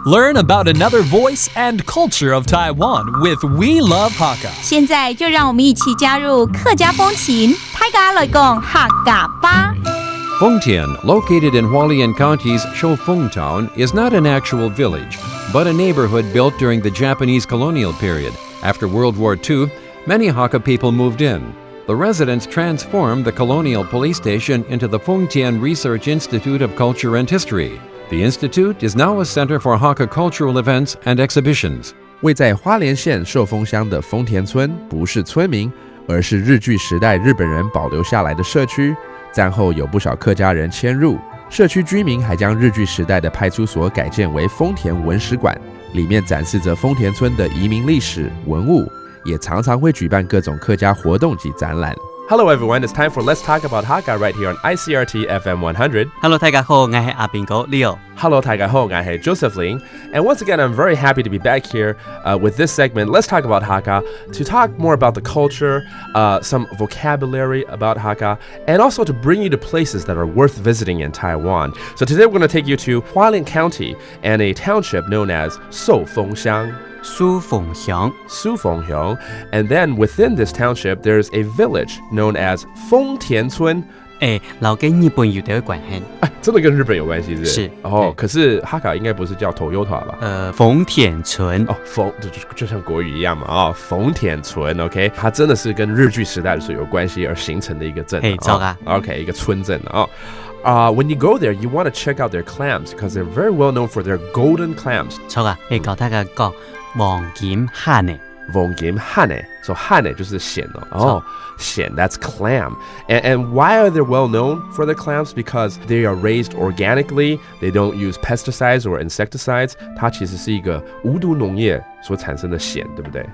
Learn about another voice and culture of Taiwan with We Love Hakka. 现在就让我们一起加入客家风情，大家来讲客家吧。Fengtian, located in Hualien County's Shoufeng Town, is not an actual village, but a neighborhood built during the Japanese colonial period. After World War II, many Hakka people moved in. The residents transformed the colonial police station into the Fengtian Research Institute of Culture and History. The institute is now a center for Hakka cultural events and exhibitions. 位在花莲县寿丰乡的丰田村不是村民，而是日据时代日本人保留下来的社区。战后有不少客家人迁入，社区居民还将日据时代的派出所改建为丰田文史馆，里面展示着丰田村的移民历史、文物，也常常会举办各种客家活动及展览。Hello everyone, it's time for Let's Talk About Hakka right here on ICRT FM 100. Hello 大家好，我係阿邊哥 Leo. Hello 大家好，我係 Josephine. And once again, I'm very happy to be back here with this segment, Let's Talk About Hakka, to talk more about the culture, some vocabulary about Hakka, and also to bring you to places that are worth visiting in Taiwan. So today we're going to take you to Hualien County and a township known as Shoufengxiang. 蘇鳳鄉 Shoufengxiang. And then within this township, there's a village known as 豐田村。老跟日本有點關係。真的跟日本有關係是不是？是。哦，可是哈卡應該不是叫 Toyota 吧？豐田村。哦，就像國語一樣嘛。哦，豐田村 ，OK， 它真的是跟日據時代的時候有關係而形成的一個鎮。糟啊。OK， 一個村鎮啊。When you go there, you want to check out their clams because they're very well known for their golden clams. 錯啊，教大家講黃金蝦呢。黃金蝦呢 ，so 蝦呢就是蜆哦。蜆 that's clam. And why are they well known for their clams? Because they are raised organically. They don't use pesticides or insecticides. 它其實是一個無毒農業所產生的蜆，對不對？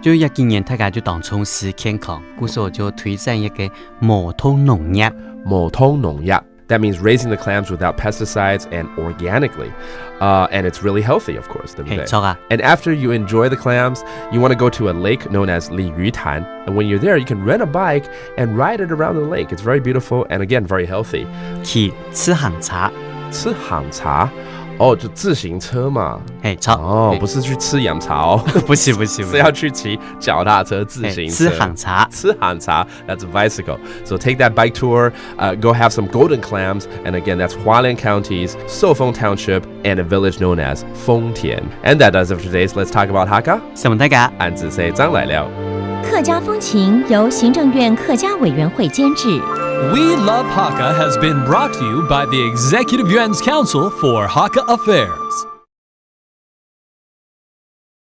就一幾年大家就當從事健康，故所就推薦一個無通農業。無通農業 That means raising the clams without pesticides and organically. And it's really healthy, of course. And after you enjoy the clams, you want to go to a lake known as 鯉魚潭. And when you're there, you can rent a bike and ride it around the lake. It's very beautiful and, again, very healthy. 去吃行茶。吃行茶哦，就自行車嘛。不是去吃洋茶哦。不是，是要去騎腳踏車自行車。吃行茶。吃行茶 that's a bicycle. So take that bike tour, go have some golden clams, and again, that's Hualien County's Shoufeng Township and a village known as 豐田. And that does it for today's Let's Talk About Hakka. 什麼大家？俺只say張來了。客家風情由行政院客家委員會監製。We Love Hakka has been brought to you by the Executive Yuan's Council for Hakka Affairs.